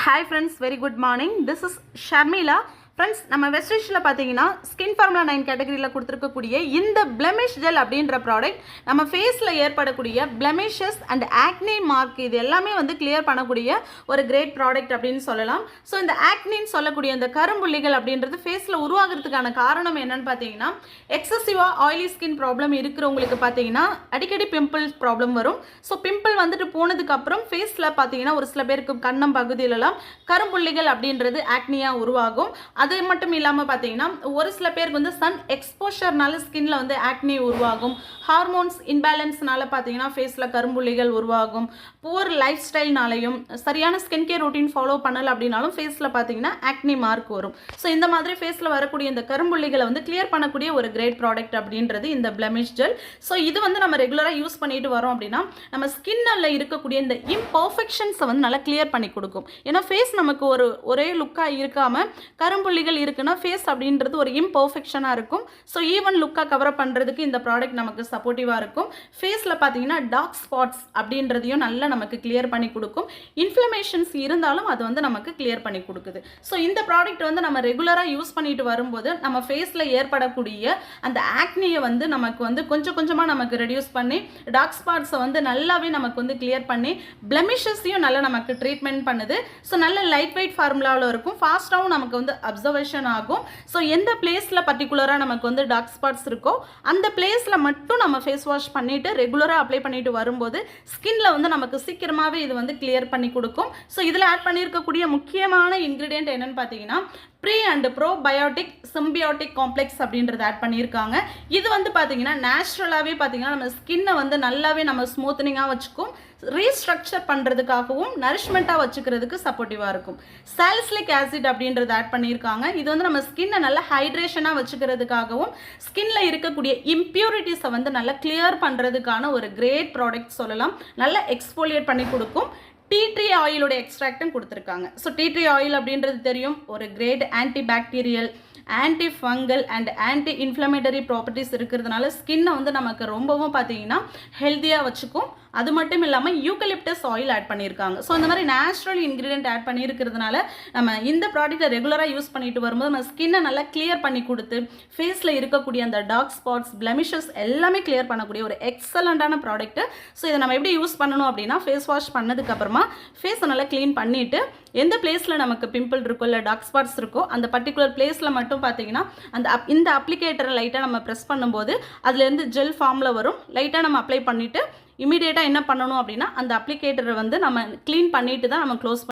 Hi friends, very good morning. This is Sharmila. Friends, நம்ம வெஸ்டேஜில் பார்த்தீங்கன்னா skin formula 9 கேட்டகரியில் கொடுத்துருக்கக்கூடிய இந்த பிளெமிஷ் ஜெல் அப்படின்ற ப்ராடக்ட் நம்ம ஃபேஸில் ஏற்படக்கூடிய பிளெமிஷஸ் அண்ட் ஆக்னி மார்க் இது எல்லாமே வந்து கிளியர் பண்ணக்கூடிய ஒரு கிரேட் ப்ராடக்ட் அப்படின்னு சொல்லலாம். ஸோ இந்த ஆக்னின்னு சொல்லக்கூடிய இந்த கரும்புள்ளிகள் அப்படின்றது ஃபேஸில் உருவாகிறதுக்கான காரணம் என்னன்னு பார்த்தீங்கன்னா, எக்ஸசிவாக ஆயிலி ஸ்கின் ப்ராப்ளம் இருக்கிறவங்களுக்கு பார்த்தீங்கன்னா அடிக்கடி பிம்பிள்ஸ் ப்ராப்ளம் வரும். ஸோ பிம்பிள் வந்துட்டு போனதுக்கப்புறம் ஃபேஸில் பார்த்தீங்கன்னா ஒரு சில பேருக்கு கன்னம் பகுதியிலலாம் கரும்புள்ளிகள் அப்படின்றது ஆக்னியாக உருவாகும். அது மட்டும் இல்லாமல் பார்த்தீங்கன்னா ஒரு சில பேருக்கு வந்து சன் எக்ஸ்போஷர்னால ஸ்கின்ல வந்து ஆக்னி உருவாகும். ஹார்மோன்ஸ் இன்பேலன்ஸ்னால பார்த்தீங்கன்னா ஃபேஸில் கரும்புள்ளிகள் உருவாகும். புவர் லைஃப் ஸ்டைல்னாலையும் சரியான ஸ்கின் கேர் ரொட்டீன் ஃபாலோ பண்ணலை அப்படின்னாலும் ஃபேஸில் பார்த்தீங்கன்னா ஆக்னி மார்க் வரும். ஸோ இந்த மாதிரி ஃபேஸில் வரக்கூடிய இந்த கரும்புள்ளிகளை வந்து கிளியர் பண்ணக்கூடிய ஒரு கிரேட் ப்ராடக்ட் அப்படின்றது இந்த பிளெமிஷ் ஜெல். ஸோ இது வந்து நம்ம ரெகுலராக யூஸ் பண்ணிட்டு வரோம் அப்படின்னா நம்ம ஸ்கின்னில் இருக்கக்கூடிய இந்த இம்பர்ஃபெக்ஷன்ஸை வந்து நல்லா கிளியர் பண்ணி கொடுக்கும். ஏன்னா ஃபேஸ் நமக்கு ஒரே லுக்காக இருக்காமல் கரும்புள்ளிகள் இருக்குன்னா ஃபேஸ் அப்படின்றது ஒரு இம்பர்ஃபெக்ஷனாக இருக்கும். ஸோ ஈவன் லுக்காக கவர் பண்ணுறதுக்கு இந்த ப்ராடக்ட் நமக்கு சப்போர்ட்டிவாக இருக்கும். ஃபேஸில் பார்த்தீங்கன்னா டார்க் ஸ்பாட்ஸ் அப்படின்றதையும் நல்லா நமக்கு கிளியர் பண்ணி கொடுக்கும். இன்ஃப்ளமேஷன்ஸ் இருந்தாலும் அது வந்து நமக்கு கிளியர் பண்ணி கொடுக்குது. ஸோ இந்த ப்ராடக்ட் வந்து நம்ம ரெகுலராக யூஸ் பண்ணிட்டு வரும்போது நம்ம ஃபேஸில் ஏற்படக்கூடிய அந்த ஆக்னியை வந்து நமக்கு வந்து கொஞ்சம் கொஞ்சமாக நமக்கு ரெடியூஸ் பண்ணி டார்க் ஸ்பாட்ஸை வந்து நல்லாவே நமக்கு வந்து கிளியர் பண்ணி பிளெமிஷஸையும் நல்லா நமக்கு ட்ரீட்மெண்ட் பண்ணுது. ஸோ நல்ல லைட் வெயிட் ஃபார்முலாவில் இருக்கும். ஃபாஸ்ட்டாகவும் நமக்கு வந்து அப்சர்வேஷன் ஆகும். ஸோ எந்த பிளேஸில் பர்டிகுலராக நமக்கு வந்து டார்க் ஸ்பாட்ஸ் இருக்கோ அந்த பிளேஸில் மட்டும் நம்ம ஃபேஸ் வாஷ் பண்ணிவிட்டு ரெகுலராக அப்ளை பண்ணிட்டு வரும்போது ஸ்கின்ல வந்து நமக்கு சீக்கிரமாகவே இது வந்து கிளியர் பண்ணி கொடுக்கும். ஸோ இதில் ஆட் பண்ணியிருக்கக்கூடிய முக்கியமான இன்க்ரீடியன்ட் என்னன்னு பார்த்தீங்கன்னா ப்ரீ அண்ட் ப்ரோபயோட்டிக் சிம்பியோட்டிக் காம்ப்ளெக்ஸ் அப்படின்றத ஆட் பண்ணியிருக்காங்க. இது வந்து பார்த்தீங்கன்னா நேச்சுரலாகவே பார்த்தீங்கன்னா நம்ம ஸ்கின்னை வந்து நல்லாவே நம்ம ஸ்மூத்தனிங்காக வச்சுக்கும், ரீஸ்ட்ரக்சர் பண்ணுறதுக்காகவும் நரிஷ்மெண்ட்டாக வச்சுக்கிறதுக்கு சப்போர்ட்டிவாக இருக்கும். சாலிசிலிக் ஆசிட் அப்படின்றத ஆட் பண்ணியிருக்காங்க. இது வந்து நம்ம ஸ்கின்னை நல்லா ஹைட்ரேஷனாக வச்சுக்கிறதுக்காகவும் ஸ்கின்ல இருக்கக்கூடிய இம்பியூரிட்டிஸை வந்து நல்லா கிளியர் பண்ணுறதுக்கான ஒரு கிரேட் ப்ராடக்ட் சொல்லலாம். நல்லா எக்ஸ்போலியேட் பண்ணி கொடுக்கும். டீ ட்ரீ ஆயிலோட எக்ஸ்ட்ராக்டும் கொடுத்துருக்காங்க. ஸோ டீ ட்ரீ ஆயில் அப்படின்றது தெரியும், ஒரு great anti bacterial, anti fungal and anti inflammatory properties இருக்கிறதுனால ஸ்கின்னை வந்து நமக்கு ரொம்பவும் பார்த்தீங்கன்னா ஹெல்த்தியாக வச்சுக்கும். அது மட்டும் இல்லாமல் யூக்கலிப்டஸ் ஆயில் ஆட் பண்ணியிருக்காங்க. ஸோ இந்த மாதிரி நேச்சுரல் இன்க்ரீடியன்ட் ஆட் பண்ணியிருக்கிறதுனால நம்ம இந்த ப்ராடக்ட்டை ரெகுலராக யூஸ் பண்ணிட்டு வரும்போது நம்ம ஸ்கின்னை நல்லா கிளியர் பண்ணி கொடுத்து ஃபேஸில் இருக்கக்கூடிய அந்த டார்க் ஸ்பாட்ஸ் பிளெமிஷஸ் எல்லாமே கிளியர் பண்ணக்கூடிய ஒரு எக்ஸலண்ட்டான ப்ராடக்ட்டு. ஸோ இதை நம்ம எப்படி யூஸ் பண்ணணும் அப்படின்னா ஃபேஸ் வாஷ் பண்ணதுக்கப்புறமா ஃபேஸை நல்லா க்ளீன் பண்ணிவிட்டு எந்த பிளேஸில் நமக்கு பிம்பிள் இருக்கோ இல்லை டார்க் ஸ்பாட்ஸ் இருக்கோ அந்த பர்டிகுலர் பிளேஸில் மட்டும் பார்த்தீங்கன்னா இந்த அப்ளிகேட்டரை லைட்டாக நம்ம ப்ரெஸ் பண்ணும்போது அதுலேருந்து ஜெல் ஃபார்மில் வரும். லைட்டாக நம்ம அப்ளை பண்ணிவிட்டு இமீடியட்டாக என்ன பண்ணணும் அப்படின்னா அந்த அப்ளிகேட்டரை வந்து நம்ம க்ளீன் பண்ணிட்டு தான் நம்ம க்ளோஸ்